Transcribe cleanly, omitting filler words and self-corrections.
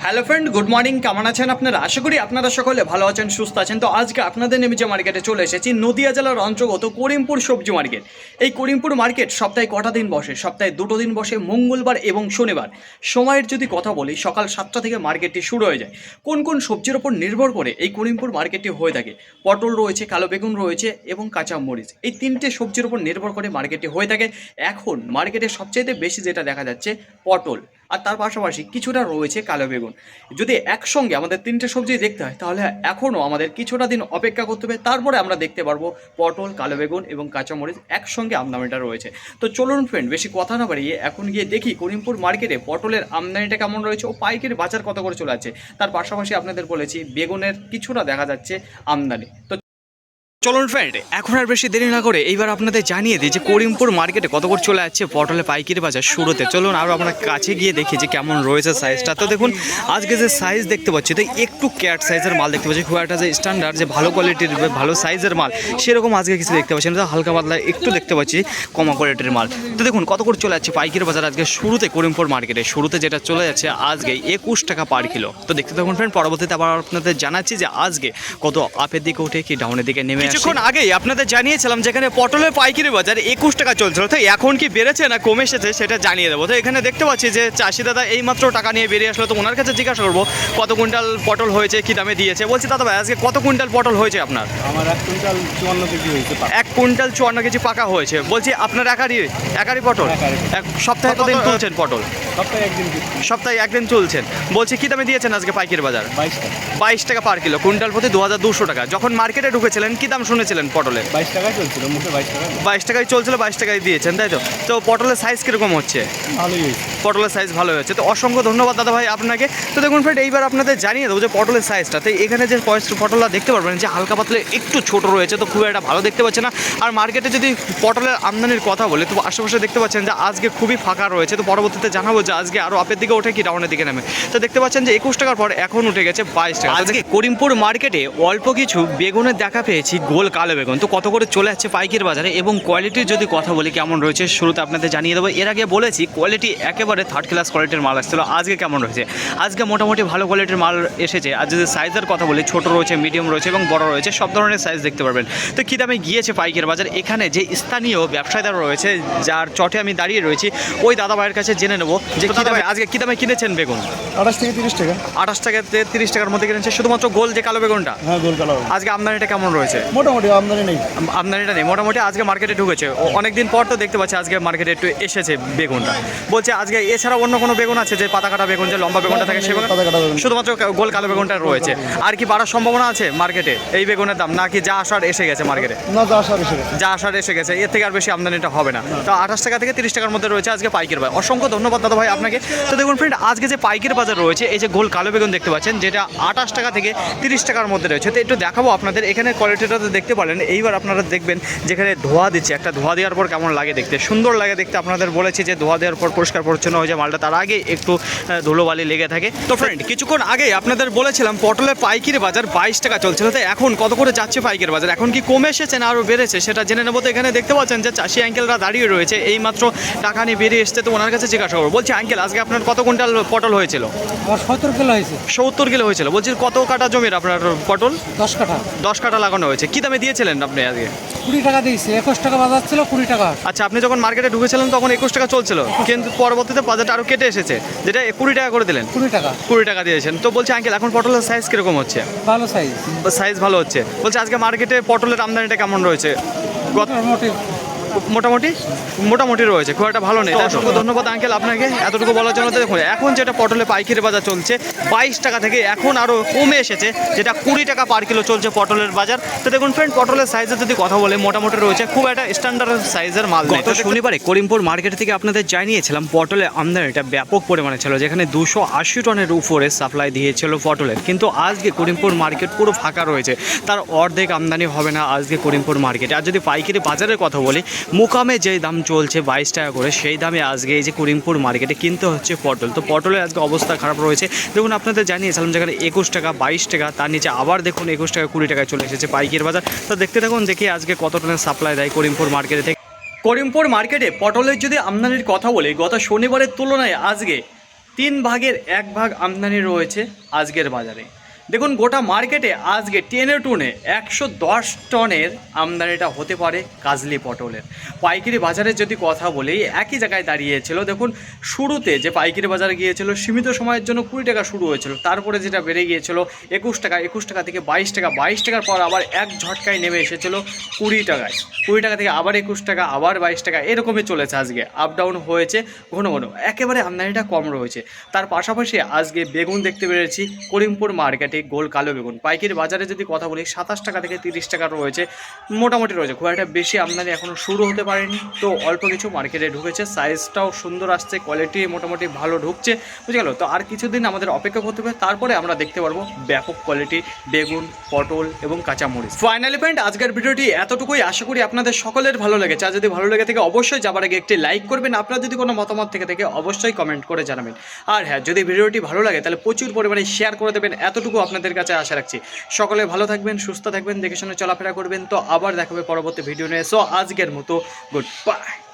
Hello friend, good morning. কেমন আছেন আপনারা? আশা করি আপনারা সকলে ভালো আছেন, সুস্থ আছেন। তো আজকে আপনাদের নিয়ে যে মার্কেটে চলে এসেছি, নদিয়া জেলার অন্তর্গত করিমপুর সবজি মার্কেট। এই করিমপুর মার্কেট সপ্তাহে কটা দিন বসে? সপ্তাহে দুটো দিন বসে, মঙ্গলবার এবং শনিবার। সময়ের যদি কথা বলি, সকাল 7টা থেকে মার্কেটটি শুরু হয়ে যায়। কোন কোন সবজির ওপর নির্ভর করে এই করিমপুর মার্কেটটি হয়ে থাকে? পটল রয়েছে, কালো বেগুন রয়েছে এবং কাঁচা মরিচ। এই তিনটে সবজির ওপর নির্ভর করে মার্কেটটি হয়ে থাকে। এখন মার্কেটে সবচেয়ে বেশি যেটা দেখা যাচ্ছে পটল, আর তার পাশাপাশি কিছুটা রয়েছে কালো বেগুন। যদি একসঙ্গে আমাদের তিনটে সবজি দেখতে হয়, তাহলে এখনও আমাদের কিছুটা দিন অপেক্ষা করতে হবে, তারপরে আমরা দেখতে পারবো পটল, কালো বেগুন এবং কাঁচামরিচ একসঙ্গে আমদানিটা রয়েছে। তো চলুন ফ্রেন্ড, বেশি কথা না বাড়িয়ে এখন গিয়ে দেখি করিমপুর মার্কেটে পটলের আমদানিটা কেমন রয়েছে ও পাইকারি বাজার কত করে চলে আছে। তার পাশাপাশি আপনাদের বলেছি বেগুনের কিছুটা দেখা যাচ্ছে আমদানি। তো চলুন ফ্রেন্ড, এখন আর বেশি দেরি না করে এইবার আপনাদের জানিয়ে দিই যে করিমপুর মার্কেটে কত করে চলে যাচ্ছে পটলের পাইকারি বাজার শুরুতে। চলুন আরও আমরা কাছে গিয়ে দেখি যে কেমন রয়েছে সাইজটা। তো দেখুন আজকে যে সাইজ দেখতে পাচ্ছি, তো একটু ক্যাট সাইজের মাল দেখতে পাচ্ছি, খুব একটা যে স্ট্যান্ডার্ড যে ভালো কোয়ালিটির ভালো সাইজের মাল সেরকম আজকে কিছু দেখতে পাচ্ছি না। হালকা পাতলা একটু দেখতে পাচ্ছি কমা কোয়ালিটির মাল। তো দেখুন কত করে চলে যাচ্ছে পাইকারি বাজার আজকে শুরুতে করিমপুর মার্কেটে। শুরুতে যেটা চলে যাচ্ছে আজকে 21 টাকা পার কিলো। তো দেখতে থাকুন ফ্রেন্ড, পরবর্তীতে আবার আপনাদের জানাচ্ছি যে আজকে কত আপের দিকে উঠে কি ডাউনের দিকে নেমে। কিছুক্ষণ আগেই আপনাদের জানিয়েছিলাম যেখানে পটলের পাইকারি বাজার 21 টাকা চলছিল, তো এখন কি বেড়েছে না কমে এসেছে সেটা জানিয়ে দেবো। তো এখানে দেখতে পাচ্ছি যে চাষি দাদা এইমাত্র টাকা নিয়ে বেরিয়ে আসলো। তো ওনার কাছে জিজ্ঞাসা করবো কত কুইন্টাল পটল হয়েছে, কি দামে দিয়েছে। বলছি দাদা ভাই, আজকে কত কুইন্টাল পটল হয়েছে আপনার? আমার 1 কুইন্টাল 54 কেজি হয়েছে। 1 কুইন্টাল 54 কেজি পাকা হয়েছে। বলছি আপনার একারই পটল? এক সপ্তাহে কতদিন তুলছেন পটল? সপ্তাহে একদিন। সপ্তাহে একদিন তুলছেন। বলছি কি দামে দিয়েছেন আজকে পাইকারি বাজার? 22 টাকা। 22 টাকা পার কিলো, কুইন্টাল প্রতি 2200 টাকা। যখন মার্কেটে ঢুকেছিলেন কি দাম শুনেছিলেন পটলের? 22 টাকা চলছিল, মুখে 22 টাকা। 22 টাকায় চলছিল, 22 টাকায় দিয়েছেন, তাই তো? তো পটলের সাইজ কীরকম হচ্ছে? ভালোই হয়েছে। পটলের সাইজ ভালো হয়েছে, তো অসংখ্য ধন্যবাদ দাদা ভাই আপনাকে। তো দেখুন ফ্রেন্ড, এইবার আপনাদের জানিয়ে দেবো যে পটলের সাইজটা। তো এখানে যে পটলটা দেখতে পারবেন যে হালকা পাতলে একটু ছোট রয়েছে, তো খুব একটা ভালো দেখতে পাচ্ছে না। আর মার্কেটে যদি পটলের আমদানির কথা বলে, তো আশেপাশে দেখতে পাচ্ছেন যে আজকে খুবই ফাঁকা রয়েছে। তো পরবর্তীতে জানাবো যে আজকে আরও আপের দিকে ওঠে কি ডাউনের দিকে নামে। তো দেখতে পাচ্ছেন যে 21 টাকার পর এখন উঠে গেছে 22 টাকা। আজকে করিমপুর মার্কেটে অল্প কিছু বেগুনের দেখা পেয়েছি, গোল কালো বেগুন। তো কত করে চলে যাচ্ছে পাইকারি বাজারে এবং কোয়ালিটির যদি কথা বলি কেমন রয়েছে শুরুতে আপনাদের জানিয়ে দেবো। এর আগে বলেছি কোয়ালিটি একেবারে থার্ড ক্লাস কোয়ালিটির মাল আসছিল। আজকে কেমন রয়েছে? আজকে মোটামুটি ভালো কোয়ালিটির মাল এসেছে। আর যদি সাইজের কথা বলি, ছোট রয়েছে, মিডিয়াম রয়েছে এবং বড় রয়েছে, সব ধরনের সাইজ দেখতে পারবেন। তো কী দামে গিয়েছে পাইকারি বাজার, এখানে যে স্থানীয় ব্যবসায়ীরা রয়েছে যার চটে আমি দাঁড়িয়ে রয়েছি, ওই দাদা ভাইয়ের কাছে জেনে নেবো যে কী দামে আজকে কী দামে কিনেছেন বেগুন? 28 থেকে 30 টাকা। 28 টাকা থেকে 30 টাকার মধ্যে কিনেছে, শুধুমাত্র গোল যে কালো বেগুনটা। হ্যাঁ, গোল কালো। আজকে আমদানিটা কেমন রয়েছে? মোটামুটি আমদানি নেই। আমদানিটা নেই, মোটামুটি আজকে মার্কেটে ঢুকেছে। অনেকদিন পর তো দেখতে পাচ্ছি আজকে মার্কেটে একটু এসেছে বেগুনটা। বলছে আজকে এছাড়া অন্য কোনো বেগুন আছে যে পাতা কাটা বেগুন, যে লম্বা বেগুনটা থাকে সে বেগুন? শুধুমাত্র গোল কালো বেগুনটা রয়েছে। আর কি বাড়ার সম্ভাবনা আছে মার্কেটে এই বেগুনের দাম, নাকি যা আসার এসে গেছে মার্কেটে? না, যা আসার এসে গেছে। যা আসার এসে গেছে, এর থেকে আর বেশি আমদানিটা হবে না। তো 28 টাকা থেকে 30 টাকার মধ্যে রয়েছে আজকে পাইকারি বাজার। অসংখ্য ধন্যবাদ দাদা ভাই আপনাকে। তো দেখুন ফ্রেন্ড, আজকে যে পাইকারি বাজার রয়েছে, এই যে গোল কালো বেগুন দেখতে পাচ্ছেন, যেটা 28 টাকা থেকে 30 টাকার মধ্যে রয়েছে। তো একটু দেখাবো আপনাদের, এখানে কোয়ালিটিটা তো দেখতে পারেন। এইবার আপনারা দেখবেন যেখানে ধোয়া দিচ্ছে, একটা ধোয়া দেওয়ার পর কেমন লাগে দেখতে, সুন্দর লাগে দেখতে। আপনাদের বলেছি যে ধোয়া দেওয়ার পর পরিষ্কার পরিচ্ছন্ন হয়ে যায় মালটা, তার আগে একটু ধুলোবালি লেগে থাকে। তো ফ্রেন্ড, কিছুক্ষণ আগে আপনাদের বলেছিলাম পটলের পাইকারি বাজার 22 টাকা চলছিল। তো এখন কত করে যাচ্ছে পাইকারি বাজার, এখন কি কমে এসেছে না আরও বেড়েছে সেটা জেনে নেবো। তো এখানে দেখতে পাচ্ছেন যে চাষি আঙ্কেলরা দাঁড়িয়ে রয়েছে, এই মাত্র টাকা নিয়ে বেরিয়ে এসছে। তো ওনার কাছে জিজ্ঞাসা করবো। বলছি আঙ্কেল, আজকে আপনার কত কুইন্টাল পটল হয়েছিল? 70 কিলো হয়েছে। 70 কিলো হয়েছিল। বলছি কত কাটা জমির আপনার পটল? 10 কাঠা। 10 কাটা লাগানো হয়েছে। কী দামে দিয়েছিলেন আপনি আজকে? 20 টাকা দিয়েছে। 21 টাকা বাজার ছিল, 20 টাকা। আচ্ছা, আপনি যখন মার্কেটে ঢুকেছিলেন তখন 21 টাকা চলছিল, কিন্তু পরবর্তীতে বাজারটা আরও কেটে এসেছে, যেটা 20 টাকা করে দিলেন। 20 টাকা। 20 টাকা দিয়েছেন। তো বলছি আঙ্কেল, এখন পটলের সাইজ কীরকম হচ্ছে? ভালো সাইজ। সাইজ ভালো হচ্ছে। বলছি আজকে মার্কেটে পটলের আমদানিটা কেমন রয়েছে? মোটামুটি মোটামুটি মোটামুটি রয়েছে, খুব একটা ভালো নেই। অসংখ্য ধন্যবাদ আঙ্কেল আপনাকে এতটুকু বলার জন্য। তো দেখুন এখন যেটা পটলে পাইকারি বাজার চলছে 22 টাকা থেকে এখন আরও কমে এসেছে, যেটা 20 টাকা পার কিলো চলছে পটলের বাজার। তো দেখুন ফ্রেন্ড, পটলের সাইজের যদি কথা বলে মোটামুটি রয়েছে, খুব একটা স্ট্যান্ডার্ড সাইজের মাল নেই। তো শনিবারে করিমপুর মার্কেট থেকে আপনাদের জানিয়েছিলাম পটলের আমদানিটা ব্যাপক পরিমাণে ছিল, যেখানে 280 টনের উপরে সাপ্লাই দিয়েছিল পটলের। কিন্তু আজকে করিমপুর মার্কেট পুরো ফাঁকা রয়েছে, তার অর্ধেক আমদানি হবে না আজকে করিমপুর মার্কেটে। আর যদি পাইকারি বাজারের কথা বলি, মুকামে যেই দাম চলছে 22 টাকা করে, সেই দামে আজকে এই যে করিমপুর মার্কেটে কিনতে হচ্ছে পটল। তো পটলের আজকে অবস্থা খারাপ রয়েছে। দেখুন আপনাদের জানিয়েছিলাম যেখানে 21 টাকা 22 টাকা, তার নিচে আবার দেখুন 21 টাকা 20 টাকায় চলে এসেছে পাইকারি বাজার। তো দেখতে থাকুন, দেখি আজকে কত টনের সাপ্লাই দেয় করিমপুর মার্কেটে থেকে। করিমপুর মার্কেটে পটলের যদি আমদানির কথা বলি, গত শনিবারের তুলনায় আজকে 3 ভাগের 1 ভাগ আমদানি রয়েছে আজকের বাজারে। দেখুন গোটা মার্কেটে আজকে টেনে টুনে 110 টনের আমদানিটা হতে পারে কাজলি পটলের। পাইকারি বাজারে যদি কথা বলি একই জায়গায় দাঁড়িয়েছিল। দেখুন শুরুতে যে পাইকারি বাজারে গিয়েছিল সীমিত সময়ের জন্য 20 টাকা শুরু হয়েছিল, তারপরে যেটা বেড়ে গিয়েছিল 21 টাকা, 21 টাকা থেকে 22 টাকা, 22 টাকার পর আবার এক ঝটকায় নেমে এসেছিল 20 টাকায়, 20 টাকা থেকে আবার 21 টাকা, আবার 22 টাকা, এরকমই চলেছে। আজকে আপ ডাউন হয়েছে ঘন ঘন, একেবারে আমদানিটা কম রয়েছে। তার পাশাপাশি আজকে বেগুন দেখতে পেরেছি করিমপুর মার্কেটে গোল কালো বেগুন পাইকারি বাজারে যদি কথা বলি 27 টাকা থেকে 30 টাকা রয়েছে, মোটামুটি রয়েছে, খুব একটা বেশি আমদানি এখনও শুরু হতে পারেনি। তো অল্প কিছু মার্কেটে ঢুকেছে, সাইজটাও সুন্দর আসছে, কোয়ালিটি মোটামুটি ভালো ঢুকছে, বুঝে গেল। তো আর কিছুদিন আমাদের অপেক্ষা করতে হবে, তারপরে আমরা দেখতে পারবো ব্যাপক কোয়ালিটি বেগুন, পটল এবং কাঁচামরিচ। ফাইনালি পয়েন্ট, আজকের ভিডিওটি এতটুকুই। আশা করি আপনাদের সকলের ভালো লেগেছে। আর যদি ভালো লেগে থাকে অবশ্যই যাবার আগে একটি লাইক করবেন। আপনার যদি কোনো মতামত থেকে থাকে অবশ্যই কমেন্ট করে জানাবেন। আর হ্যাঁ, যদি ভিডিওটি ভালো লাগে তাহলে প্রচুর পরিমাণে শেয়ার করে দেবেন, এতটুকু আপনাদের কাছে আশা রাখছি। সকলে ভালো থাকবেন, সুস্থ থাকবেন, দেখে শুনে চলাফেরা করবেন। তো আবার দেখাবে পরবর্তী ভিডিও নিয়ে। সো আজকের মতো গুড বাই।